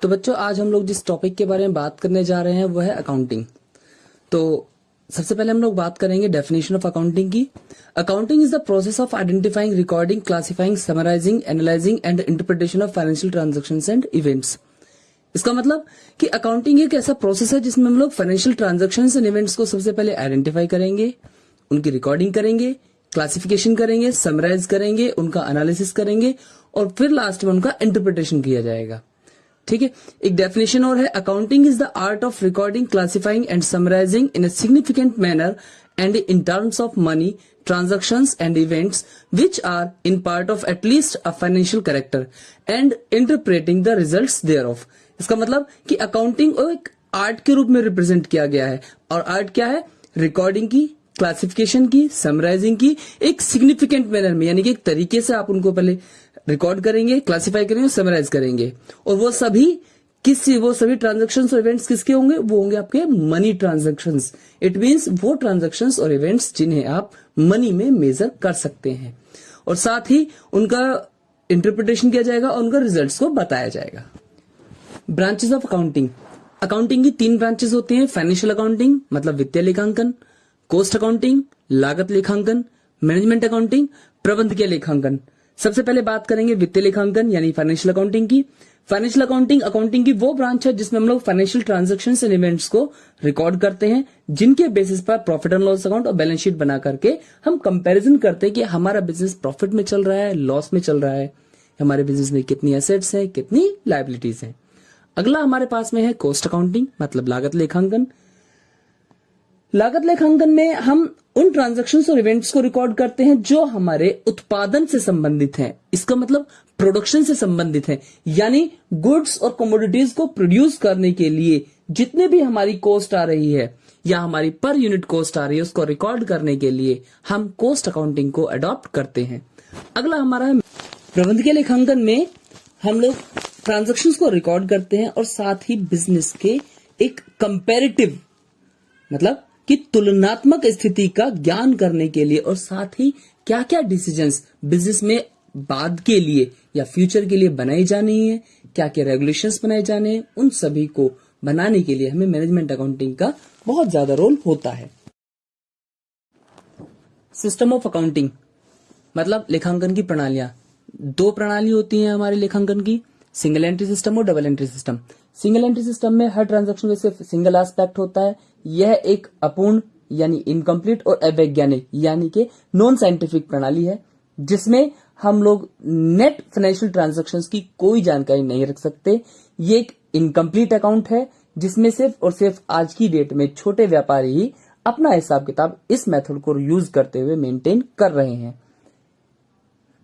तो बच्चों आज हम लोग जिस टॉपिक के बारे में बात करने जा रहे हैं वो है अकाउंटिंग। तो सबसे पहले हम लोग बात करेंगे डेफिनेशन ऑफ अकाउंटिंग की। Accounting is the process of identifying, recording, classifying, summarising, analysing and interpretation of financial transactions and events. इसका मतलब कि अकाउंटिंग एक ऐसा प्रोसेस है जिसमें हम लोग फाइनेंशियल ट्रांजैक्शंस एंड इवेंट्स को सबसे पहले आइडेंटिफाई करेंगे, उनकी रिकॉर्डिंग करेंगे, क्लासिफिकेशन करेंगे, समराइज करेंगे, उनका एनालिसिस करेंगे और फिर लास्ट में उनका इंटरप्रिटेशन किया जाएगा। ठीक है। एक डेफिनेशन और है, accounting is the art of recording, classifying and summarising in a significant manner and in terms of money transactions and events which are in part of at least a financial character and interpreting the results thereof. इसका मतलब कि accounting को एक art के रूप में represent किया गया है। और आर्ट क्या है? रिकॉर्डिंग की, क्लासिफिकेशन की, समराइजिंग की एक सिग्निफिकेंट मैनर में, यानी कि एक तरीके से आप उनको पहले रिकॉर्ड करेंगे, क्लासिफाई करेंगे, समराइज करेंगे। और वो सभी ट्रांजैक्शंस और इवेंट्स किसके होंगे? वो होंगे आपके मनी ट्रांजैक्शंस। इट मींस वो ट्रांजैक्शंस और इवेंट्स जिन्हें आप मनी में मेजर कर सकते हैं, और साथ ही उनका इंटरप्रिटेशन किया जाएगा और उनका रिजल्ट्स को बताया जाएगा। Branches of accounting. अकाउंटिंग की 3 ब्रांचेस होती हैं। फाइनेंशियल अकाउंटिंग मतलब वित्तीय लेखांकन, कॉस्ट अकाउंटिंग लागत लेखांकन, मैनेजमेंट अकाउंटिंग प्रबंधकीय लेखांकन। सबसे पहले बात करेंगे वित्तीय लेखांकन यानी फाइनेंशियल अकाउंटिंग की। फाइनेंशियल अकाउंटिंग की वो ब्रांच है जिसमें हम लोग फाइनेंशियल ट्रांजैक्शंस एंड इवेंट्स को रिकॉर्ड करते हैं, जिनके बेसिस पर प्रॉफिट एंड लॉस अकाउंट और बैलेंस शीट बना करके हम कंपैरिजन करते हैं कि हमारा बिजनेस प्रॉफिट में चल रहा है, लॉस में चल रहा है, हमारे बिजनेस में कितनी एसेट्स हैं, कितनी लायबिलिटीज हैं। अगला हमारे पास में है कॉस्ट अकाउंटिंग मतलब लागत लेखांकन। लागत लेखांकन में हम उन ट्रांजैक्शंस और इवेंट्स को रिकॉर्ड करते हैं जो हमारे उत्पादन से संबंधित हैं। इसका मतलब प्रोडक्शन से संबंधित है, यानी गुड्स और कमोडिटीज को प्रोड्यूस करने के लिए जितने भी हमारी कॉस्ट आ रही है या हमारी पर यूनिट कॉस्ट आ रही है, उसको रिकॉर्ड करने के लिए हम कॉस्ट अकाउंटिंग को अडॉप्ट करते हैं। अगला हमारा है प्रबंधकीय लेखांकन में हम लोग ट्रांजैक्शंस को रिकॉर्ड करते हैं और साथ ही बिजनेस के एक कंपैरेटिव मतलब कि तुलनात्मक स्थिति का ज्ञान करने के लिए, और साथ ही क्या क्या डिसीजंस बिजनेस में बाद के लिए या फ्यूचर के लिए बनाई जानी है, क्या क्या रेगुलेशंस बनाए जाने हैं, उन सभी को बनाने के लिए हमें मैनेजमेंट अकाउंटिंग का बहुत ज्यादा रोल होता है। सिस्टम ऑफ अकाउंटिंग मतलब लेखांकन की प्रणालियां। 2 प्रणाली होती हैं हमारे लेखांकन की, सिंगल एंट्री सिस्टम और double entry system. Single entry system में हर ट्रांजैक्शन में सिर्फ सिंगल एस्पेक्ट होता है। यह एक अपूर्ण यानी इनकम्प्लीट और अवैज्ञानिक यानी कि नॉन साइंटिफिक प्रणाली है, जिसमें हम लोग नेट फाइनेंशियल ट्रांजैक्शंस की कोई जानकारी नहीं रख सकते। ये एक इनकम्प्लीट अकाउंट है जिसमें सिर्फ और सिर्फ आज की डेट में छोटे व्यापारी ही अपना हिसाब किताब इस मेथड को यूज करते हुए मेंटेन कर रहे हैं।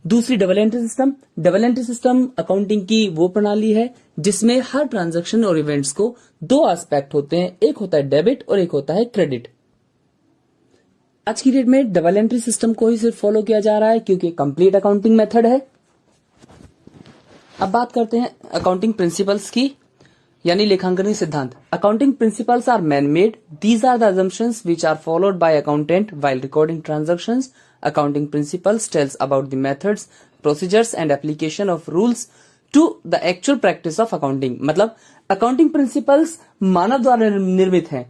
दूसरी double entry system. Double entry system accounting की वो प्रणाली है जिसमें हर ट्रांजैक्शन और इवेंट्स को 2 एस्पेक्ट होते हैं, एक होता है डेबिट और एक होता है क्रेडिट। आज की डेट में डबल एंट्री सिस्टम को ही सिर्फ फॉलो किया जा रहा है क्योंकि कंप्लीट अकाउंटिंग मेथड है। अब बात करते हैं अकाउंटिंग प्रिंसिपल्स की यानी लेखांकन सिद्धांत। Accounting principles are man made. These are the assumptions which are followed by accountant while recording transactions. Accounting principles tells about the methods, procedures and application of rules to the actual practice of accounting. मतलब accounting principles मानव द्वारा निर्मित हैं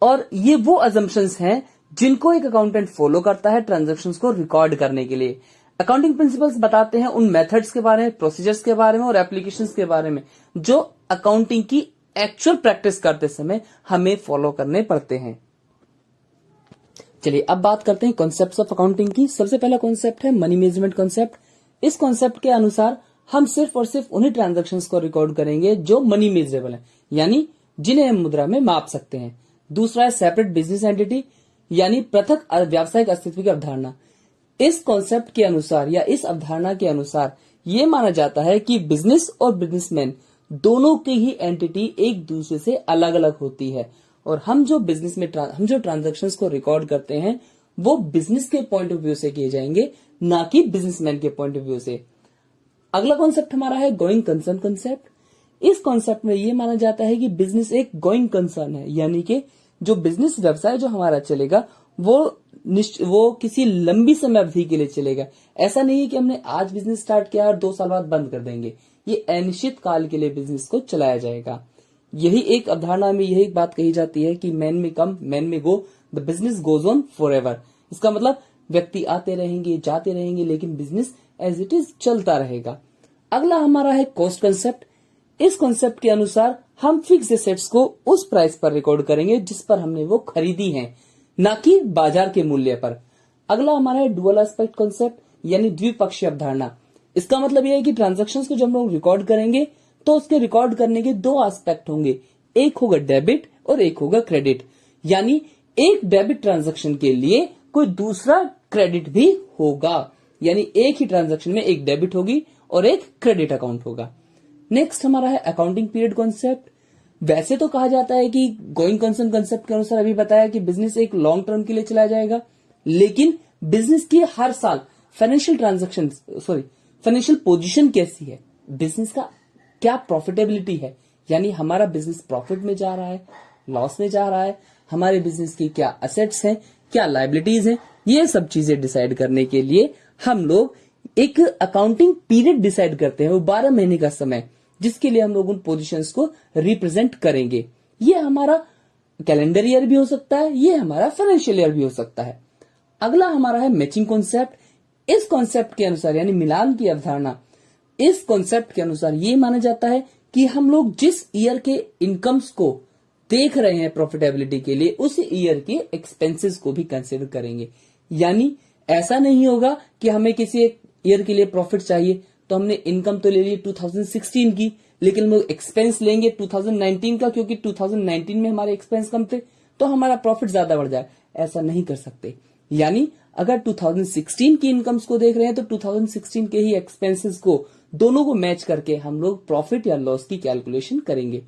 और ये वो assumptions हैं जिनको एक अकाउंटेंट फॉलो करता है ट्रांजैक्शंस को रिकॉर्ड करने के लिए। अकाउंटिंग प्रिंसिपल्स बताते हैं उन मेथड्स के बारे में, प्रोसीजर्स के बारे में और एप्लीकेशंस के बारे में जो अकाउंटिंग की एक्चुअल प्रैक्टिस करते समय हमें फॉलो करने पड़ते हैं। चलिए अब बात करते हैं कॉन्सेप्ट्स ऑफ अकाउंटिंग की। सबसे पहला कॉन्सेप्ट है मनी मैनेजमेंट कॉन्सेप्ट। इस कॉन्सेप्ट के अनुसार हम सिर्फ और सिर्फ उन्हीं ट्रांजैक्शंस को रिकॉर्ड करेंगे जो मनी मेजरेबल है, यानी जिन्हें हम मुद्रा में माप सकते हैं। दूसरा है सेपरेट बिजनेस एंटिटी यानी पृथक व्यावसायिक अस्तित्व की अवधारणा। इस कॉन्सेप्ट के अनुसार या इस अवधारणा के अनुसार ये माना जाता है कि बिजनेस और बिजनेसमैन दोनों की ही एंटिटी एक दूसरे से अलग अलग होती है और हम जो बिजनेस में हम जो ट्रांजैक्शंस को रिकॉर्ड करते हैं वो बिजनेस के पॉइंट ऑफ व्यू से किए जाएंगे, ना कि बिजनेसमैन के पॉइंट ऑफ व्यू से। अगला कॉन्सेप्ट हमारा है गोइंग कंसर्न कॉन्सेप्ट। इस कॉन्सेप्ट में ये माना जाता है कि बिजनेस एक गोइंग कंसर्न है, यानी कि जो बिजनेस व्यवसाय जो हमारा चलेगा वो किसी लंबी समय अवधि के लिए चलेगा। ऐसा नहीं है कि हमने आज बिजनेस स्टार्ट किया और 2 साल बाद बंद कर देंगे। ये अनिश्चित काल के लिए बिजनेस को चलाया जाएगा। यही एक अवधारणा में यही एक बात कही जाती है कि मैन में come man may go, the business goes on forever. इसका मतलब व्यक्ति आते रहेंगे जाते रहेंगे लेकिन बिजनेस एज इट इज चलता रहेगा। अगला हमारा है कॉस्ट कंसेप्ट। इस कॉन्सेप्ट के अनुसार हम फिक्स एसेट्स को उस प्राइस पर रिकॉर्ड करेंगे जिस पर हमने वो खरीदी है, ना कि बाजार के मूल्य पर। अगला हमारा है डुअल एस्पेक्ट कॉन्सेप्ट यानी द्विपक्षीय अवधारणा। इसका मतलब यह है कि ट्रांजैक्शंस को जब हम लोग रिकॉर्ड करेंगे तो उसके रिकॉर्ड करने के दो एस्पेक्ट होंगे, एक होगा डेबिट और एक होगा क्रेडिट। यानी एक डेबिट ट्रांजैक्शन के लिए कोई दूसरा क्रेडिट भी होगा, यानी एक ही ट्रांजैक्शन में एक डेबिट होगी और एक क्रेडिट अकाउंट होगा। नेक्स्ट हमारा है अकाउंटिंग पीरियड कॉन्सेप्ट। वैसे तो कहा जाता है कि गोइंग कंसर्न कॉन्सेप्ट के अनुसार अभी बताया कि बिजनेस एक लॉन्ग टर्म के लिए चलाया जाएगा, लेकिन बिजनेस की हर साल फाइनेंशियल पोजीशन कैसी है, बिजनेस का क्या प्रॉफिटेबिलिटी है, यानी हमारा बिजनेस प्रॉफिट में जा रहा है, लॉस में जा रहा है, हमारे बिजनेस की क्या असेट्स हैं, क्या लायबिलिटीज हैं, ये सब चीजें डिसाइड करने के लिए हम लोग एक अकाउंटिंग पीरियड डिसाइड करते हैं, वो 12 महीने का समय, जिसके लिए हम लोग उन पोजीशंस को रिप्रेजेंट करेंगे। ये हमारा कैलेंडर ईयर भी हो सकता है, ये हमारा फाइनेंशियल ईयर भी हो सकता है। अगला हमारा है मैचिंग कॉन्सेप्ट। इस कॉन्सेप्ट के अनुसार यानी मिलान की अवधारणा, इस कॉन्सेप्ट के अनुसार ये माना जाता है कि हम लोग जिस ईयर के इनकम्स को देख रहे हैं प्रॉफिटेबिलिटी के लिए, उस ईयर के एक्सपेंसेस को भी कंसिडर करेंगे। यानी ऐसा नहीं होगा कि हमें किसी एक ईयर के लिए प्रॉफिट चाहिए तो हमने इनकम तो ले ली 2016 की, लेकिन हम लोग एक्सपेंस लेंगे 2019 का, क्योंकि 2019 में हमारे एक्सपेंस कम थे तो हमारा प्रॉफिट ज्यादा बढ़ जाए। ऐसा नहीं कर सकते। यानी अगर 2016 की इनकम्स को देख रहे हैं तो 2016 के ही एक्सपेंसेस को दोनों को मैच करके हम लोग प्रॉफिट या लॉस की कैलकुलेशन करेंगे।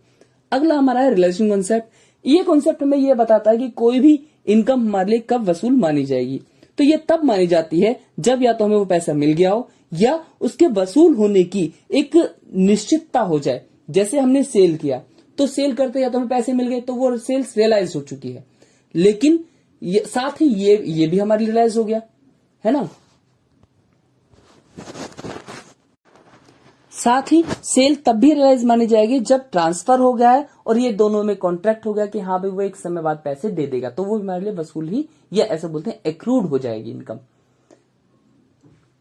अगला हमारा है रिलेशन कॉन्सेप्ट। ये कॉन्सेप्ट हमें ये बताता है कि कोई भी इनकम हमारे लिए कब वसूल मानी जाएगी। तो ये तब मानी जाती है जब या तो हमें वो पैसा मिल गया हो या उसके वसूल होने की एक निश्चितता हो जाए। जैसे हमने सेल किया तो सेल करते या तो हमें पैसे मिल गए तो वो सेल्स रियलाइज हो चुकी है, लेकिन साथ ही ये भी हमारे रियलाइज हो गया है ना। साथ ही सेल तब भी रियलाइज मानी जाएगी जब ट्रांसफर हो गया है और ये दोनों में कॉन्ट्रैक्ट हो गया कि हाँ भाई वो एक समय बाद पैसे दे देगा, तो वो हमारे लिए वसूल ही, या ऐसा बोलते हैं एक्रूड हो जाएगी इनकम।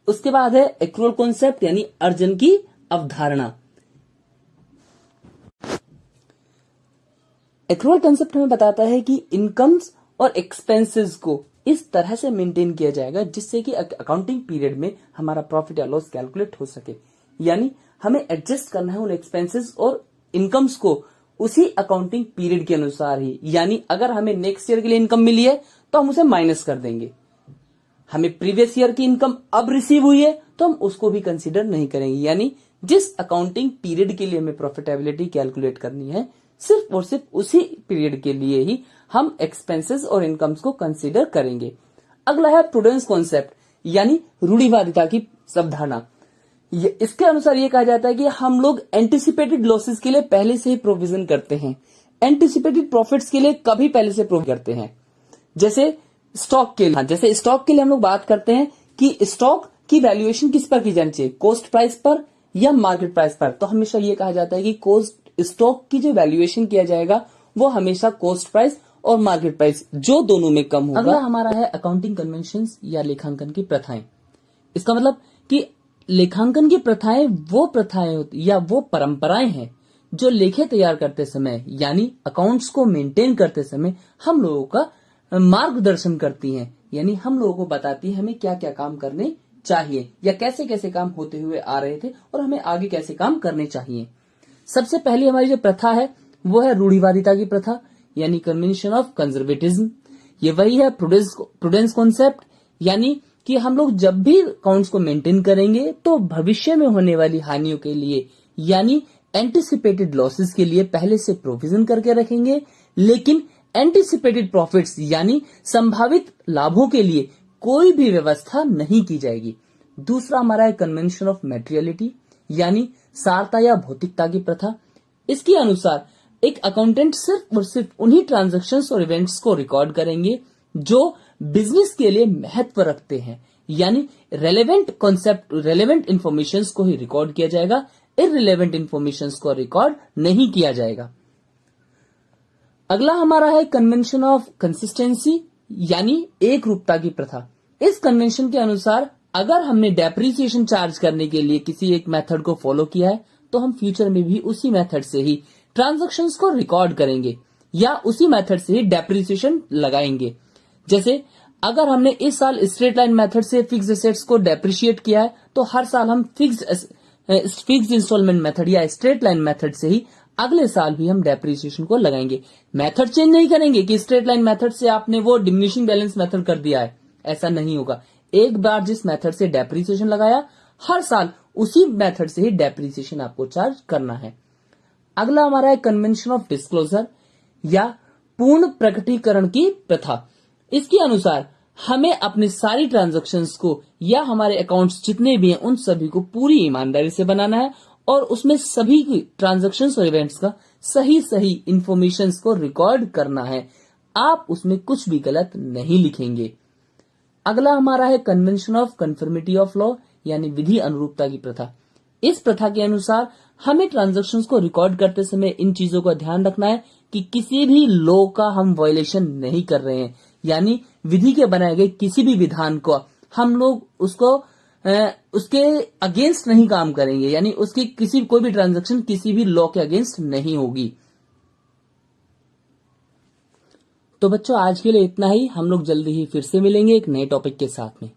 उसके बाद है एक्रूअल कॉन्सेप्ट यानी अर्जन की अवधारणा। एक्रूअल कॉन्सेप्ट हमें बताता है कि इनकम्स और एक्सपेंसेस को इस तरह से मेंटेन किया जाएगा जिससे कि अकाउंटिंग पीरियड में हमारा प्रॉफिट या लॉस कैलकुलेट हो सके। यानी हमें एडजस्ट करना है उन एक्सपेंसेस और इनकम्स को उसी अकाउंटिंग पीरियड के अनुसार ही। यानी अगर हमें नेक्स्ट ईयर के लिए इनकम मिली है तो हम उसे माइनस कर देंगे, हमें प्रीवियस ईयर की इनकम अब रिसीव हुई है तो हम उसको भी कंसीडर नहीं करेंगे। यानी जिस अकाउंटिंग पीरियड के लिए हमें प्रॉफिटेबिलिटी कैलकुलेट करनी है, सिर्फ और सिर्फ उसी पीरियड के लिए ही हम एक्सपेंसेस और इनकम्स को कंसीडर करेंगे। अगला है प्रूडेंस कॉन्सेप्ट यानी रूढ़िवादिता की अवधारणा। इसके अनुसार ये कहा जाता है कि हम लोग एंटिसिपेटेड लॉसेस के लिए पहले से ही प्रोविजन करते हैं, एंटिसिपेटेड प्रॉफिट्स के लिए कभी पहले से प्रोविजन करते हैं। जैसे स्टॉक के लिए हम लोग बात करते हैं कि स्टॉक की वैल्यूएशन किस पर की जानी चाहिए, कॉस्ट प्राइस पर या मार्केट प्राइस पर। तो हमेशा ये कहा जाता है कि स्टॉक की जो वैल्यूएशन किया जाएगा वो हमेशा कॉस्ट प्राइस और मार्केट प्राइस जो दोनों में कम होगा। अगला हमारा है अकाउंटिंग कन्वेंशंस या लेखांकन की प्रथाएं। इसका मतलब कि लेखांकन की प्रथाएं वो प्रथाएं या वो परंपराएं हैं जो लेखे तैयार करते समय यानी अकाउंट्स को मेंटेन करते समय हम लोगों का मार्गदर्शन करती हैं। यानी हम लोगों को बताती है हमें क्या क्या काम करने चाहिए या कैसे कैसे काम होते हुए आ रहे थे और हमें आगे कैसे काम करने चाहिए। सबसे पहली हमारी जो प्रथा है वो है रूढ़िवादिता की प्रथा यानी कन्वेंशन ऑफ कंजर्वेटिज्म। ये वही है प्रूडेंस कॉन्सेप्ट, यानी कि हम लोग जब भी अकाउंट्स को मेंटेन करेंगे तो भविष्य में होने वाली हानियों के लिए यानी एंटिसिपेटेड लॉसेस के लिए पहले से प्रोविजन करके रखेंगे, लेकिन एंटिसिपेटेड प्रॉफिट्स यानी संभावित लाभों के लिए कोई भी व्यवस्था नहीं की जाएगी। दूसरा हमारा है कन्वेंशन ऑफ मैटेरियलिटी यानी सारता या भौतिकता की प्रथा। इसके अनुसार एक अकाउंटेंट सिर्फ और सिर्फ उन्हीं ट्रांजैक्शंस और इवेंट्स को रिकॉर्ड करेंगे जो बिजनेस के लिए महत्व रखते हैं, यानी रेलेवेंट इंफॉर्मेशन को ही रिकॉर्ड किया जाएगा। इररिलेवेंट इंफॉर्मेशन को रिकॉर्ड नहीं किया जाएगा। अगला हमारा है कन्वेंशन ऑफ कंसिस्टेंसी, यानी एक रूपता की प्रथा। इस कन्वेंशन के अनुसार अगर हमने डेप्रिसिएशन चार्ज करने के लिए किसी एक मेथड को फॉलो किया है तो हम फ्यूचर में भी उसी मेथड से ही ट्रांजैक्शंस को रिकॉर्ड करेंगे या उसी मेथड से ही डेप्रिसिएशन लगाएंगे। जैसे अगर हमने इस साल स्ट्रेट लाइन मेथड से फिक्स्ड एसेट्स को डेप्रिशिएट किया है तो हर साल हम फिक्स्ड इंस्टॉलमेंट मेथड या स्ट्रेट लाइन मेथड से ही अगले साल भी हम डेप्रिसिएशन को लगाएंगे। मेथड चेंज नहीं करेंगे कि स्ट्रेट लाइन मेथड से आपने वो डिमिनिशिंग बैलेंस मेथड कर दिया है, ऐसा नहीं होगा। एक बार जिस मेथड से डेप्रिसिएशन लगाया, हर साल उसी मेथड से ही डेप्रिसिएशन आपको चार्ज करना है। अगला हमारा है कन्वेंशन ऑफ डिस्क्लोजर या पूर्ण प्रकटीकरण की प्रथा। इसके अनुसार हमें अपने सारी ट्रांजैक्शंस को या हमारे अकाउंट्स जितने भी हैं उन सभी को पूरी ईमानदारी से बनाना है और उसमें सभी ट्रांजैक्शंस और इवेंट्स का सही इंफॉर्मेशन को रिकॉर्ड करना है। आप उसमें कुछ भी गलत नहीं लिखेंगे। अगला हमारा है convention of conformity of law, यानी विधि अनुरूपता की प्रथा। इस प्रथा के अनुसार हमें ट्रांजैक्शंस को रिकॉर्ड करते समय इन चीजों का ध्यान रखना है कि किसी भी लॉ का हम वायलेशन नहीं कर रहे हैं, यानी विधि के बनाए गए किसी भी विधान को हम लोग उसके अगेंस्ट नहीं काम करेंगे, यानी उसकी कोई भी ट्रांजैक्शन किसी भी लॉ के अगेंस्ट नहीं होगी। तो बच्चों आज के लिए इतना ही। हम लोग जल्दी ही फिर से मिलेंगे एक नए टॉपिक के साथ में।